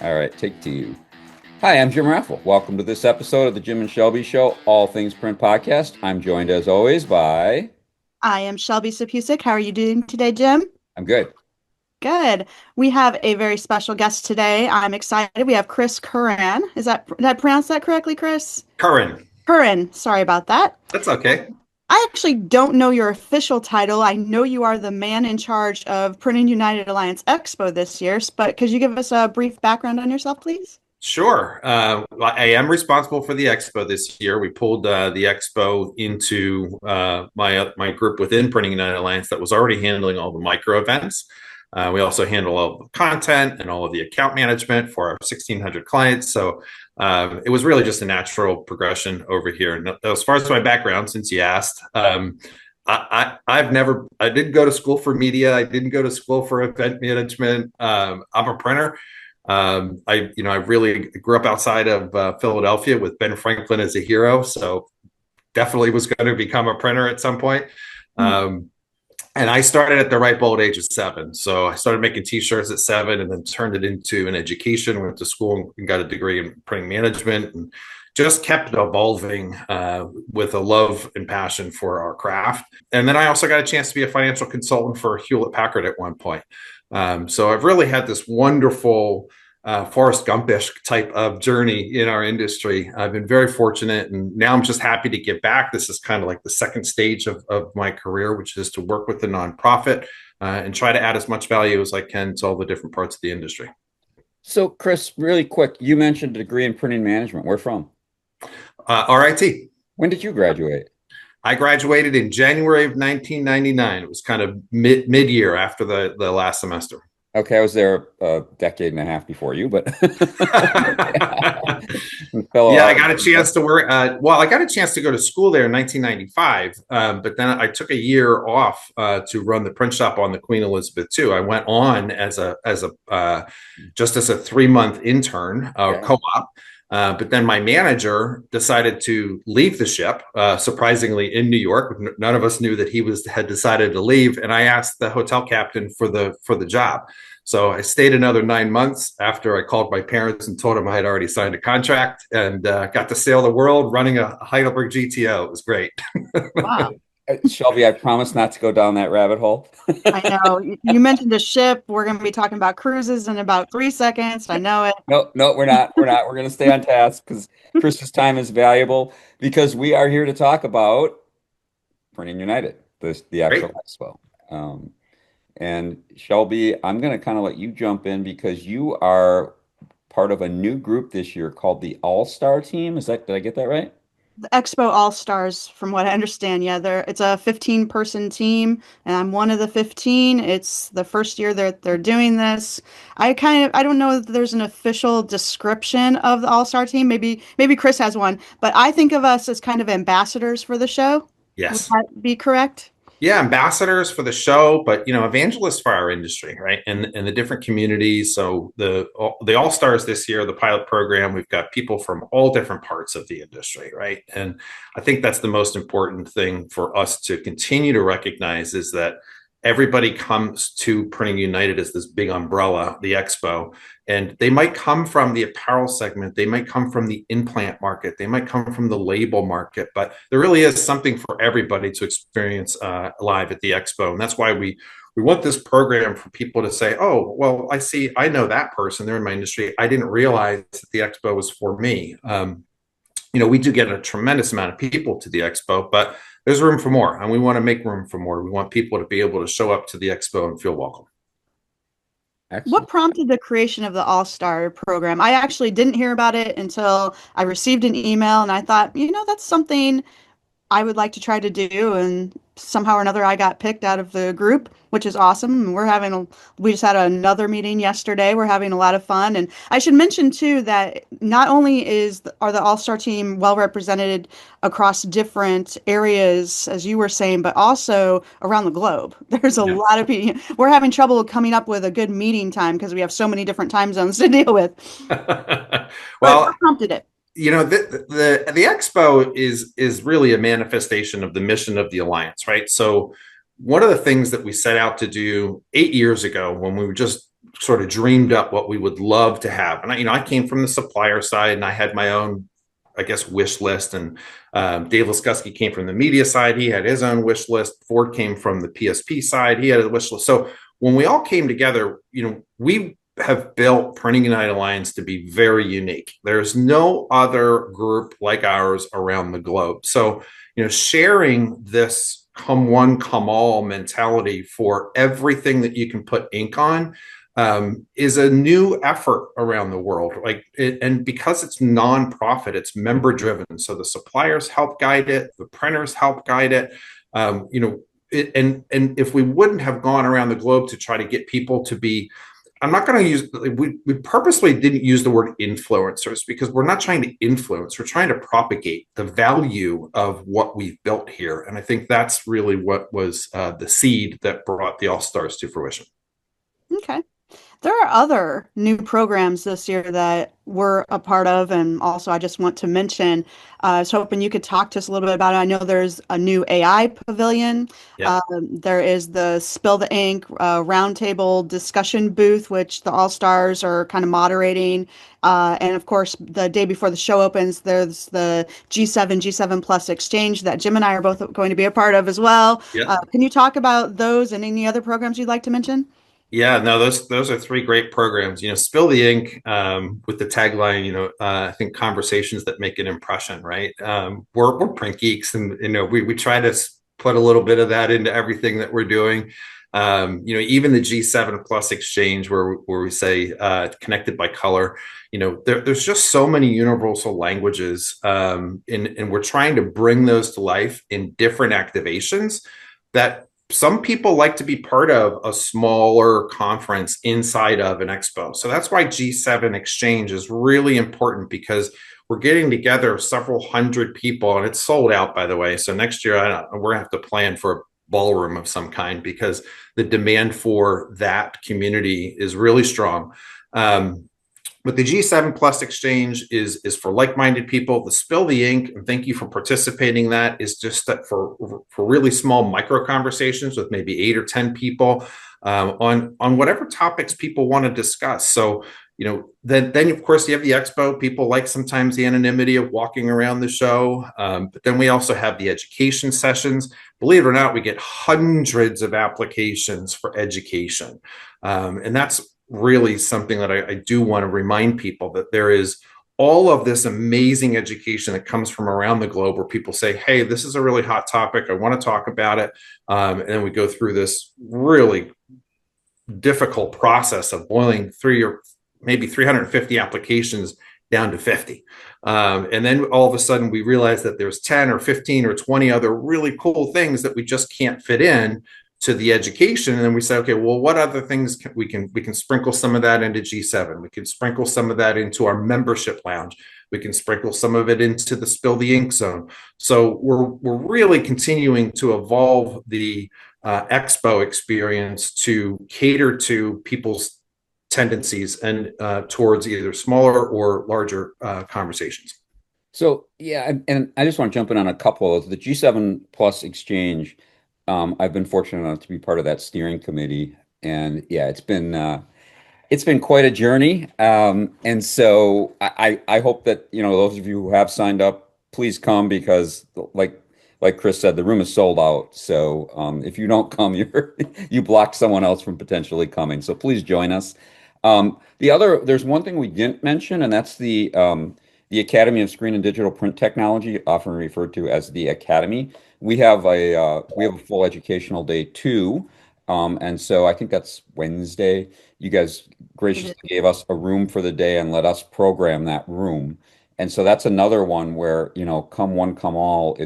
All right, take two. Hi, I'm Jim Raffle. Welcome to this episode of the Jim and Shelby Show, All Things Print Podcast. I'm joined as always by. I am Shelby Sapusik. How are you doing today, Jim? I'm good. Good. We have a very special guest today. I'm excited. We have Chris Curran. Did I pronounce that correctly, Chris? Curran. Curran. Sorry about that. That's okay. I actually don't know your official title. I know you are the man in charge of Printing United Alliance Expo this year, but could you give us a brief background on yourself, please? Sure. I am responsible for the expo this year. We pulled the expo into my group within Printing United Alliance that was already handling all the micro events. We also handle all the content and all of the account management for our 1,600 clients. So it was really just a natural progression over here. And as far as my background, since you asked, I didn't go to school for media. I didn't go to school for event management. I'm a printer. I really grew up outside of Philadelphia with Ben Franklin as a hero. So definitely was going to become a printer at some point. And I started at the ripe old age of 7. So I started making T-shirts at 7 and then turned it into an education, went to school and got a degree in printing management and just kept evolving with a love and passion for our craft. And then I also got a chance to be a financial consultant for Hewlett Packard at one point. So I've really had this wonderful Forrest Gumpish type of journey in our industry. I've been very fortunate, and now I'm just happy to give back. This is kind of like the second stage of my career, which is to work with the nonprofit and try to add as much value as I can to all the different parts of the industry. So, Chris, really quick, you mentioned a degree in printing management. Where from? RIT. When did you graduate? I graduated in January of 1999. It was kind of mid-year after the last semester. Okay, I was there a decade and a half before you, but yeah, I got a chance to work. I got a chance to go to school there in 1995, but then I took a year off to run the print shop on the Queen Elizabeth II. I went on as a 3-month intern co-op. But then my manager decided to leave the ship, surprisingly in New York. None of us knew that he had decided to leave. And I asked the hotel captain for the job. So I stayed another 9 months after I called my parents and told them I had already signed a contract and got to sail the world running a Heidelberg GTO. It was great. Wow. Shelby, I promise not to go down that rabbit hole. I know. You mentioned a ship. We're going to be talking about cruises in about 3 seconds. I know it. No, we're not. We're going to stay on task because Chris's time is valuable because we are here to talk about Printing United, the actual expo. And Shelby, I'm going to kind of let you jump in because you are part of a new group this year called the All-Star Team. Did I get that right? The Expo All-Stars, from what I understand. Yeah, it's a 15-person team, and I'm one of the 15. It's the first year they're doing this. I don't know if there's an official description of the All-Star team. Maybe Chris has one, but I think of us as kind of ambassadors for the show. Yes. Would that be correct? Yeah, ambassadors for the show, but evangelists for our industry, right? And the different communities. So the All Stars this year, the pilot program, we've got people from all different parts of the industry, right? And I think that's the most important thing for us to continue to recognize is that everybody comes to Printing United as this big umbrella, the expo, and they might come from the apparel segment, they might come from the implant market, they might come from the label market, but there really is something for everybody to experience live at the expo. And that's why we want this program for people to say, oh, well, I know that person, they're in my industry. I didn't realize that the expo was for me. We do get a tremendous amount of people to the expo, but there's room for more, and we want to make room for more. We want people to be able to show up to the expo and feel welcome. Excellent. What prompted the creation of the All-Star program? I actually didn't hear about it until I received an email, and I thought, that's something I would like to try to do, and somehow or another I got picked out of the group, which is awesome. We just had another meeting yesterday. We're having a lot of fun, and I should mention too that not only are the All-Star team well represented across different areas, as you were saying, but also around the globe. There's a lot of people. We're having trouble coming up with a good meeting time because we have so many different time zones to deal with. Well, what prompted it? The expo is really a manifestation of the mission of the Alliance, right? So one of the things that we set out to do 8 years ago when we were just sort of dreamed up what we would love to have. And I came from the supplier side, and I had my own, I guess, wish list. And Dave Laskuski came from the media side; he had his own wish list. Ford came from the PSP side; he had a wish list. So when we all came together, we have built Printing United Alliance to be very unique. There's no other group like ours around the globe. So, sharing this come one, come all mentality for everything that you can put ink on is a new effort around the world. And because it's nonprofit, it's member driven. So the suppliers help guide it, the printers help guide it. And if we wouldn't have gone around the globe to try to get people to be, I'm not going to use, we purposely didn't use the word influencers because we're not trying to influence, we're trying to propagate the value of what we've built here. And I think that's really what was the seed that brought the All Stars to fruition. Okay. There are other new programs this year that we're a part of, and also I just want to mention, I was hoping you could talk to us a little bit about it. I know there's a new AI pavilion. Yeah. There is the Spill the Ink roundtable discussion booth, which the All-Stars are kind of moderating. And of course, the day before the show opens, there's the G7 Plus exchange that Jim and I are both going to be a part of as well. Yeah. Can you talk about those and any other programs you'd like to mention? Yeah, no, those are three great programs. Spill the ink with the tagline. I think conversations that make an impression, right? We're print geeks, and we try to put a little bit of that into everything that we're doing. Even the G7 Plus exchange, where we say connected by color. There's just so many universal languages, and we're trying to bring those to life in different activations that some people like to be part of a smaller conference inside of an expo. So that's why G7 Exchange is really important, because we're getting together several hundred people, and it's sold out, by the way. So next year, we're going to have to plan for a ballroom of some kind, because the demand for that community is really strong. But the G7 Plus exchange is for like-minded people. The Spill the Ink, and thank you for participating, that is just that for really small micro conversations with maybe 8 or 10 people on whatever topics people want to discuss. So then of course you have the expo. People like sometimes the anonymity of walking around the show, but then we also have the education sessions. Believe it or not, we get hundreds of applications for education, and that's really something that I do want to remind people, that there is all of this amazing education that comes from around the globe, where people say, hey, this is a really hot topic, I want to talk about it, and then we go through this really difficult process of boiling 3 or maybe 350 applications down to 50. And then all of a sudden we realize that there's 10 or 15 or 20 other really cool things that we just can't fit in to the education. And then we say, okay, well, what other things we can sprinkle some of that into G7. We can sprinkle some of that into our membership lounge. We can sprinkle some of it into the Spill the Ink zone. So we're really continuing to evolve the expo experience to cater to people's tendencies and towards either smaller or larger conversations. So yeah, and I just want to jump in on a couple of the G7 Plus exchange. I've been fortunate enough to be part of that steering committee, and yeah, it's been quite a journey. And so I hope that those of you who have signed up, please come, because like Chris said, the room is sold out. So if you don't come, you block someone else from potentially coming. So please join us. There's one thing we didn't mention, and that's the Academy of Screen and Digital Print Technology, often referred to as the Academy. We have a full educational day too, and so I think that's Wednesday. You guys graciously gave us a room for the day and let us program that room, and so that's another one where come one, come all.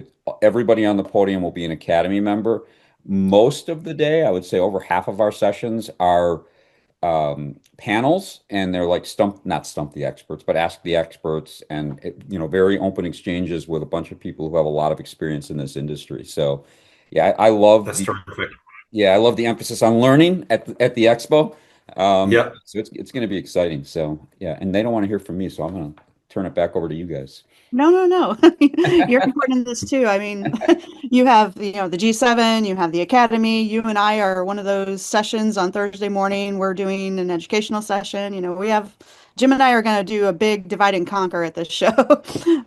Everybody on the podium will be an Academy member. Most of the day, I would say over half of our sessions are panels, and they're like not stump the experts, but ask the experts, and very open exchanges with a bunch of people who have a lot of experience in this industry. So yeah, I love That's terrific. I love the emphasis on learning at the expo. Yeah. So it's going to be exciting. So yeah, and they don't want to hear from me, so I'm gonna turn it back over to you guys. No, no, no. You're important in this too. I mean, you have, the G7, you have the Academy. You and I are one of those sessions on Thursday morning. We're doing an educational session. Jim and I are going to do a big divide and conquer at this show.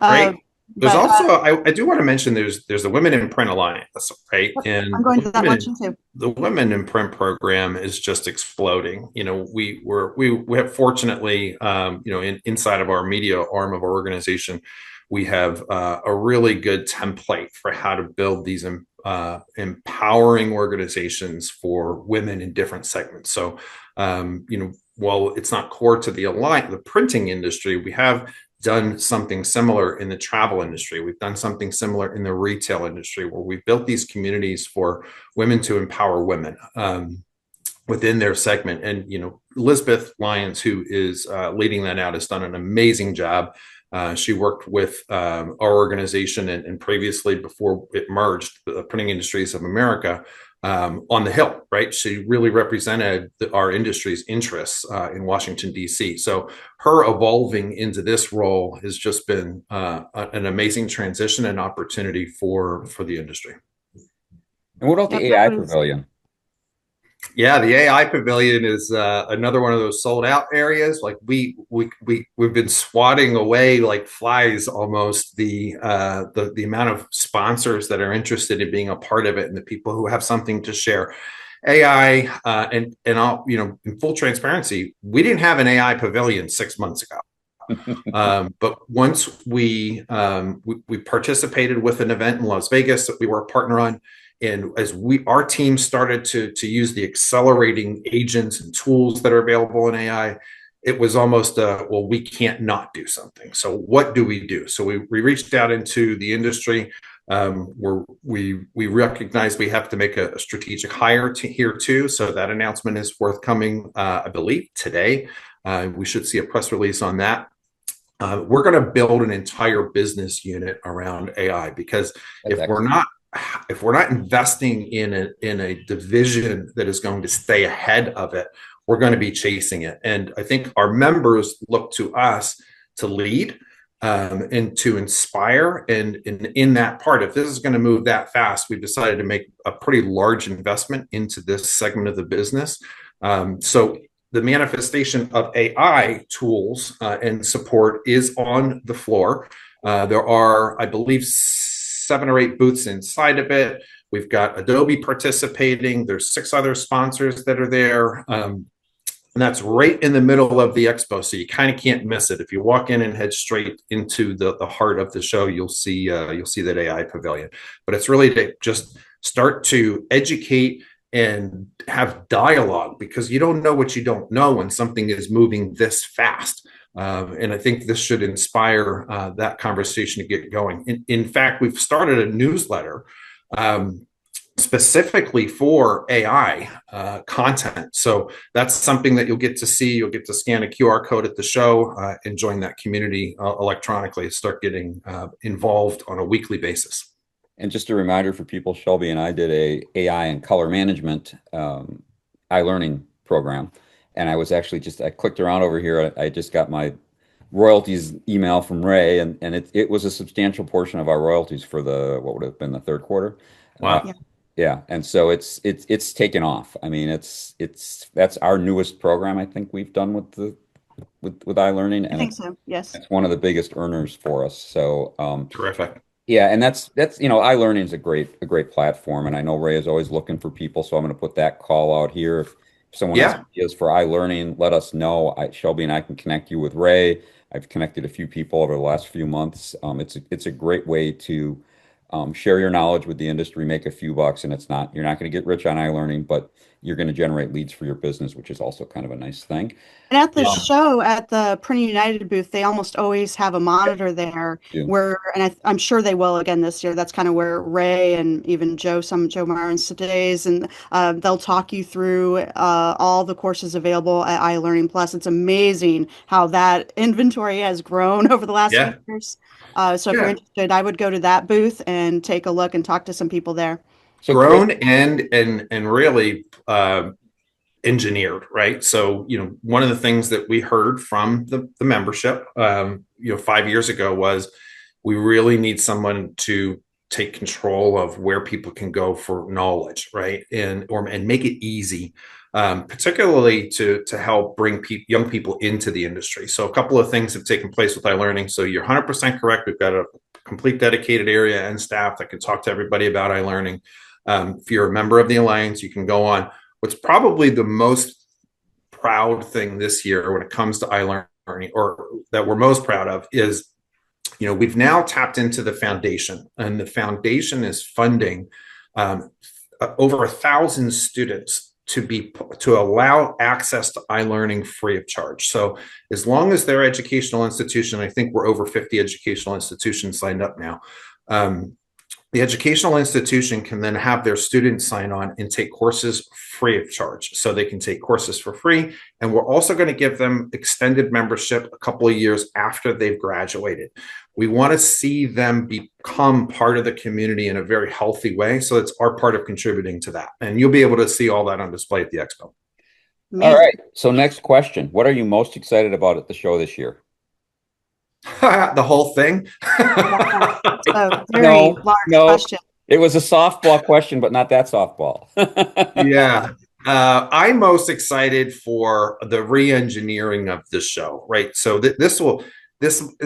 Uh, Great. There's but also I do want to mention there's the Women in Print Alliance, right? I'm And going to that luncheon too. the Women in Print program is just exploding. We have fortunately, inside of our media arm of our organization, we have a really good template for how to build these empowering organizations for women in different segments. So, while it's not core to the printing industry, we have done something similar in the travel industry. We've done something similar in the retail industry, where we've built these communities for women to empower women within their segment. And, Elizabeth Lyons, who is leading that out, has done an amazing job. She worked with our organization and previously, before it merged, the Printing Industries of America, on the Hill, right? She really represented our industry's interests in Washington, D.C. So her evolving into this role has just been an amazing transition and opportunity for the industry. And what about Yep, the that AI was pavilion? Yeah, the AI pavilion is another one of those sold out areas. Like we've been swatting away like flies almost the amount of sponsors that are interested in being a part of it, and the people who have something to share. AI and all, in full transparency, we didn't have an AI pavilion 6 months ago. But once we participated with an event in Las Vegas that we were a partner on, and as our team started to use the accelerating agents and tools that are available in AI, it was almost well, we can't not do something. So what do we do? So we reached out into the industry, where we recognize we have to make a strategic hire here too. So that announcement is forthcoming, I believe today. We should see a press release on that. We're going to build an entire business unit around AI, because That's if we're excellent. not if we're not investing in a division that is going to stay ahead of it, we're going to be chasing it. And I think our members look to us to lead, and to inspire. And in that part, if this is going to move that fast, we've decided to make a pretty large investment into this segment of the business. So the manifestation of AI tools and support is on the floor. There are, I believe, 7 or 8 booths inside of it. We've got Adobe participating. There's 6 other sponsors that are there. And that's right in the middle of the expo, so you kind of can't miss it. If you walk in and head straight into the heart of the show, you'll see that AI pavilion. But it's really to just start to educate and have dialogue, because you don't know what you don't know when something is moving this fast. And I think this should inspire that conversation to get going. In fact, we've started a newsletter specifically for AI content. So that's something that you'll get to see. You'll get to scan a QR code at the show and join that community electronically. Start getting involved on a weekly basis. And just a reminder for people, Shelby and I did a AI and color management iLearning program. And I was actually I clicked around over here. I just got my royalties email from Ray, and it was a substantial portion of our royalties for what would have been the third quarter. Wow. Yeah. Yeah, and so it's taken off. I mean, that's our newest program I think we've done with iLearning, I and think so. Yes. it's one of the biggest earners for us. So Terrific. yeah, and that's iLearning is a great platform, and I know Ray is always looking for people, so I'm going to put that call out here. If someone has Yeah. ideas for iLearning, let us know. Shelby and I can connect you with Ray. I've connected a few people over the last few months. It's a great way to share your knowledge with the industry, make a few bucks, and you're not going to get rich on iLearning, but you're going to generate leads for your business, which is also kind of a nice thing. And at the Yeah. show, at the Printing United booth, they almost always have a monitor there Do. where, and I'm sure they will again this year. That's kind of where Ray and even Joe Myron's today's, and they'll talk you through all the courses available at iLearning Plus. It's amazing how that inventory has grown over the last few Yeah. years. So if you're Yeah. interested, I would go to that booth and take a look and talk to some people there. So Chris, Grown and really engineered, right? So, one of the things that we heard from the membership, 5 years ago was we really need someone to take control of where people can go for knowledge, right? And make it easy, particularly to help bring young people into the industry. So a couple of things have taken place with iLearning. So you're 100% correct. We've got a complete dedicated area and staff that can talk to everybody about iLearning. If you're a member of the Alliance, you can go on. What's probably the most proud thing this year when it comes to iLearning, or that we're most proud of, is we've now tapped into the foundation, and the foundation is funding over 1,000 students to allow access to iLearning free of charge. So as long as their educational institution, I think we're over 50 educational institutions signed up now. The educational institution can then have their students sign on and take courses free of charge. So they can take courses for free. And we're also going to give them extended membership a couple of years after they've graduated. We want to see them become part of the community in a very healthy way. So it's our part of contributing to that. And you'll be able to see all that on display at the expo. Amazing. All right. So next question. What are you most excited about at the show this year? The whole thing. It's a very large question. It was a softball question, but not that softball. Yeah. I'm most excited for the re-engineering of the show, right? So this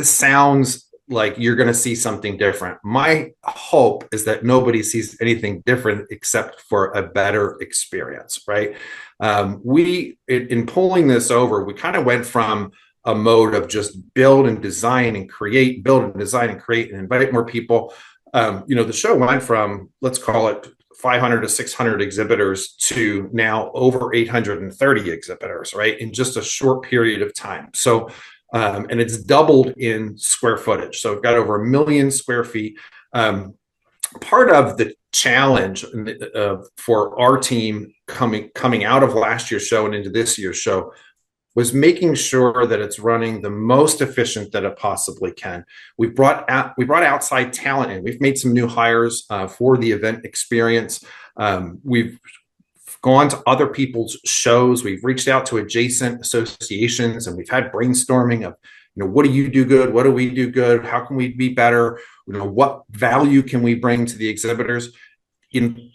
sounds like you're going to see something different. My hope is that nobody sees anything different except for a better experience, right? In pulling this over, we kind of went from a mode of just build and design and create, build and design and create and invite more people. The show went from, let's call it 500 to 600 exhibitors to now over 830 exhibitors, right? In just a short period of time. So, and it's doubled in square footage. So we've got over 1 million square feet. Part of the challenge for our team coming out of last year's show and into this year's show was making sure that it's running the most efficient that it possibly can. We brought outside talent in. We've made some new hires for the event experience. We've gone to other people's shows. We've reached out to adjacent associations, and we've had brainstorming of, what do you do good? What do we do good? How can we be better? What value can we bring to the exhibitors?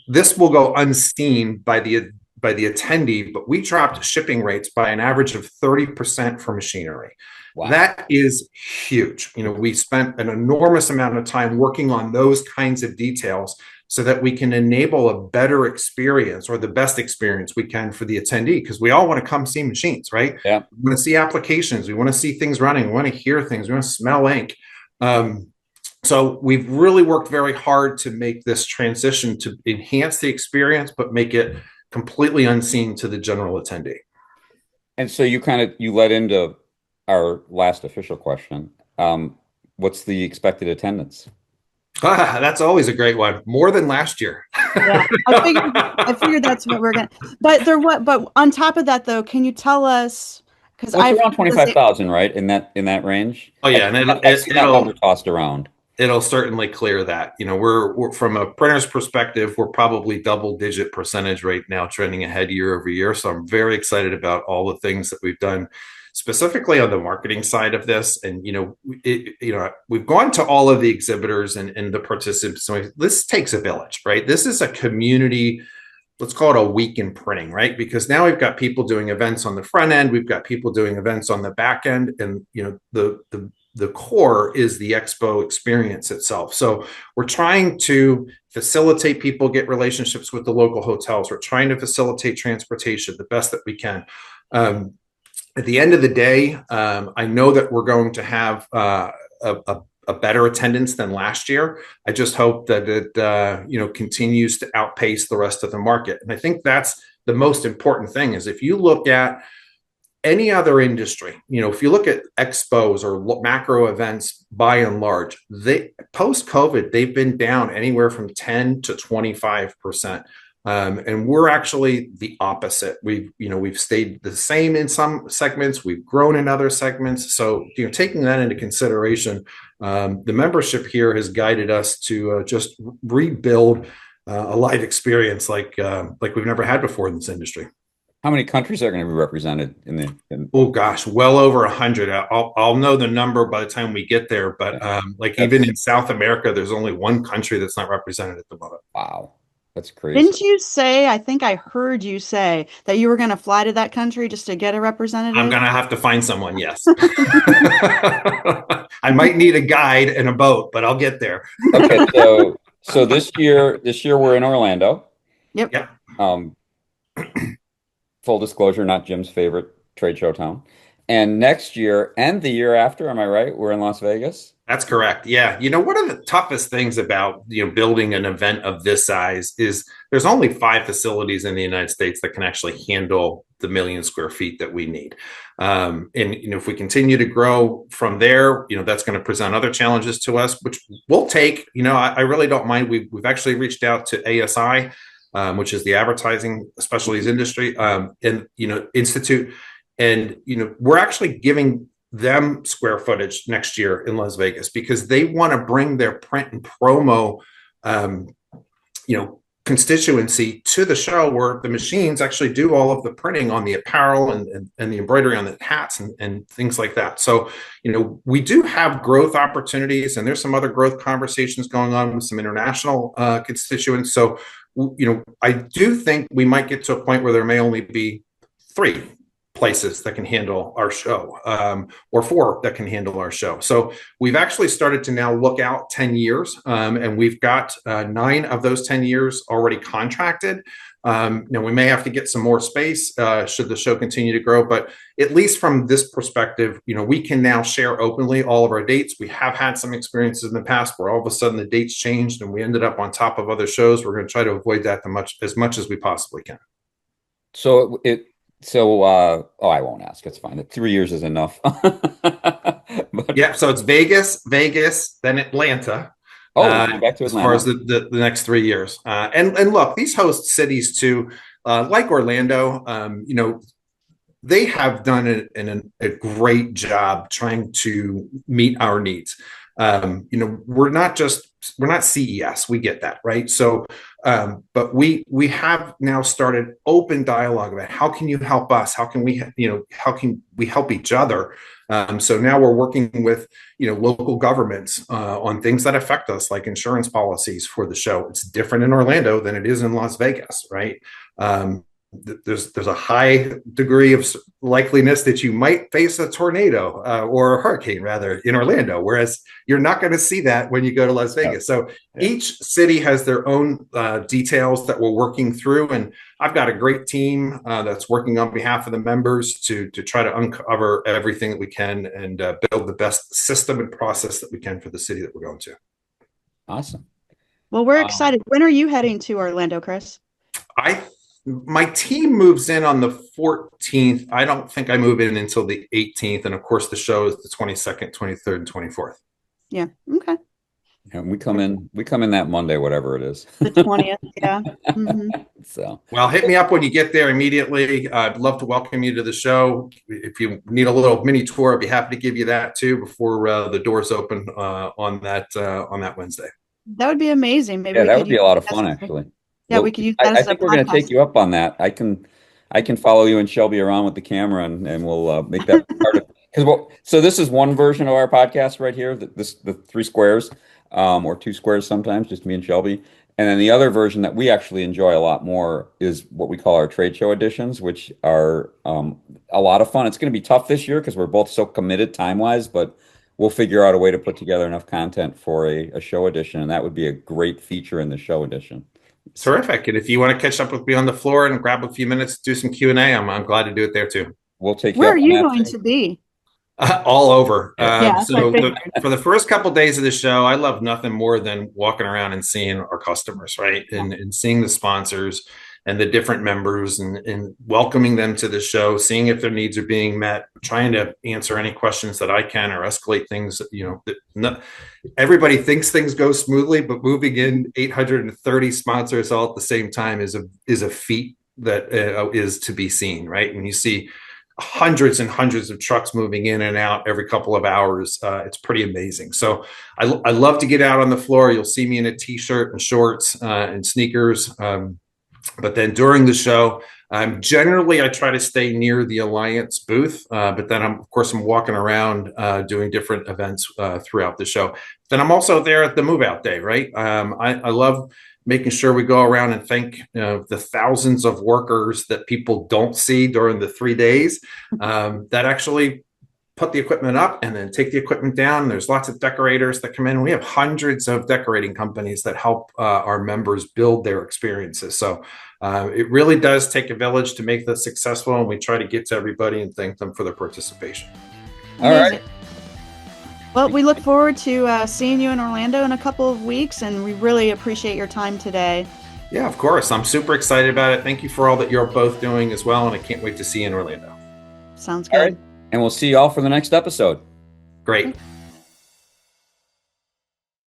This will go unseen by the attendee, but we dropped shipping rates by an average of 30% for machinery. Wow. That is huge. We spent an enormous amount of time working on those kinds of details so that we can enable a better experience, or the best experience we can for the attendee, because we all want to come see machines, right? Yeah. We want to see applications. We want to see things running. We want to hear things. We want to smell ink. So we've really worked very hard to make this transition to enhance the experience, but make it completely unseen to the general attendee. And so you led into our last official question. What's the expected attendance? That's always a great one. More than last year. Yeah, I figured that's what we're gonna. But on top of that, though, can you tell us? Because it's around 25,000, right? In that range. Oh yeah, and it'll tossed around. It'll certainly clear that. We're from a printer's perspective, we're probably double-digit percentage right now, trending ahead year over year. So I'm very excited about all the things that we've done, specifically on the marketing side of this. And we've gone to all of the exhibitors and the participants. So this takes a village, right? This is a community. Let's call it a week in printing, right? Because now we've got people doing events on the front end, we've got people doing events on the back end, and the core is the expo experience itself. So we're trying to facilitate people get relationships with the local hotels. We're trying to facilitate transportation the best that we can. At the end of the day, I know that we're going to have a better attendance than last year. I just hope that it continues to outpace the rest of the market. And I think that's the most important thing, is if you look at any other industry, if you look at expos or macro events, by and large, post-COVID, they've been down anywhere from 10 to 25%. And we're actually the opposite. We've stayed the same in some segments. We've grown in other segments. So, taking that into consideration, the membership here has guided us to just rebuild a live experience like we've never had before in this industry. How many countries are going to be represented in Oh gosh, well over 100. I'll know the number by the time we get there, but like even that's in South America, there's only one country that's not represented at the moment. wow. That's crazy. Didn't you say, I think I heard you say that you were going to fly to that country just to get a I'm representative? gonna have to find someone, yes. I might need a guide and a boat, but I'll get there. Okay, so this year we're in Orlando. Yep. Yep. Um, Full disclosure, not Jim's favorite trade show town. And next year and the year after, am I right? We're in Las Vegas. That's correct. Yeah. One of the toughest things about, building an event of this size is there's only 5 facilities in the United States that can actually handle the 1,000,000 square feet that we need. And if we continue to grow from there, that's going to present other challenges to us, which we'll take. I really don't mind. We've actually reached out to ASI, which is the Advertising Specialties Industry, and Institute, and we're actually giving them square footage next year in Las Vegas because they want to bring their print and promo, constituency to the show where the machines actually do all of the printing on the apparel and the embroidery on the hats and things like that. So, we do have growth opportunities, and there's some other growth conversations going on with some international constituents. So, I do think we might get to a point where there may only be 3 places that can handle our show, or 4 that can handle our show. So we've actually started to now look out 10 years, and we've got 9 of those 10 years already contracted. We may have to get some more space should the show continue to grow, but at least from this perspective, we can now share openly all of our dates. We have had some experiences in the past where all of a sudden the dates changed and we ended up on top of other shows. We're going to try to avoid that as much as we possibly can. I won't ask. It's fine. 3 years is enough. But Yeah, so it's Vegas, then Atlanta. we're going back to As far as Atlanta. the next 3 years. And look, these host cities too, like Orlando, they have done a great job trying to meet our needs. We're not CES, we get that, right? So, but we have now started open dialogue about how can you help us? How can we help each other? So now we're working with, local governments on things that affect us, like insurance policies for the show. It's different in Orlando than it is in Las Vegas, right? There's a high degree of likeliness that you might face a tornado or a hurricane rather in Orlando, whereas you're not going to see that when you go to Las Vegas. So each city has their own details that we're working through, and I've got a great team that's working on behalf of the members to try to uncover everything that we can and build the best system and process that we can for the city that we're going to. Awesome. Well, we're excited. When are you heading to Orlando, Chris? My team moves in on the 14th. I don't think I move in until the 18th. And of course, the show is the 22nd, 23rd, and 24th. Yeah. Okay. And we come in that Monday, whatever it is. The 20th. Yeah. Mm-hmm. So, well, hit me up when you get there immediately. I'd love to welcome you to the show. If you need a little mini tour, I'd be happy to give you that too before the doors open on that Wednesday. That would be amazing. Maybe that would be a lot of fun, actually. Yeah, we could use that I as a think we're going to take podcast. you up on that. I can follow you and Shelby around with the camera, and we'll make that part of because so this is one version of our podcast right here. The 3 squares, or 2 squares sometimes, just me and Shelby. And then the other version that we actually enjoy a lot more is what we call our trade show editions, which are a lot of fun. It's going to be tough this year because we're both so committed time-wise, but we'll figure out a way to put together enough content for a show edition, and that would be a great feature in the show edition. Terrific. And if you want to catch up with me on the floor and grab a few minutes to do some Q&A, I'm glad to do it there too. We'll take you Where up are on you that going too. to be? All over. Yeah, For the first couple of days of the show, I love nothing more than walking around and seeing our customers, right? And seeing the sponsors and the different members and welcoming them to the show, seeing if their needs are being met, trying to answer any questions that I can or escalate things. Everybody thinks things go smoothly, but moving in 830 sponsors all at the same time is a feat that is to be seen, right? When you see hundreds and hundreds of trucks moving in and out every couple of hours, it's pretty amazing. So I love to get out on the floor. You'll see me in a t-shirt and shorts and sneakers. But then during the show, generally I try to stay near the Alliance booth, but then of course I'm walking around doing different events throughout the show. Then I'm also there at the move out day, right? I love making sure we go around and thank the thousands of workers that people don't see during the 3 days that actually put the equipment up and then take the equipment down. There's lots of decorators that come in. We have hundreds of decorating companies that help our members build their experiences. So it really does take a village to make this successful, and we try to get to everybody and thank them for their participation. All right. Well, we look forward to seeing you in Orlando in a couple of weeks, and we really appreciate your time today. Yeah, of course. I'm super excited about it. Thank you for all that you're both doing as well, and I can't wait to see you in Orlando. Sounds good. All right. And we'll see you all for the next episode. Great.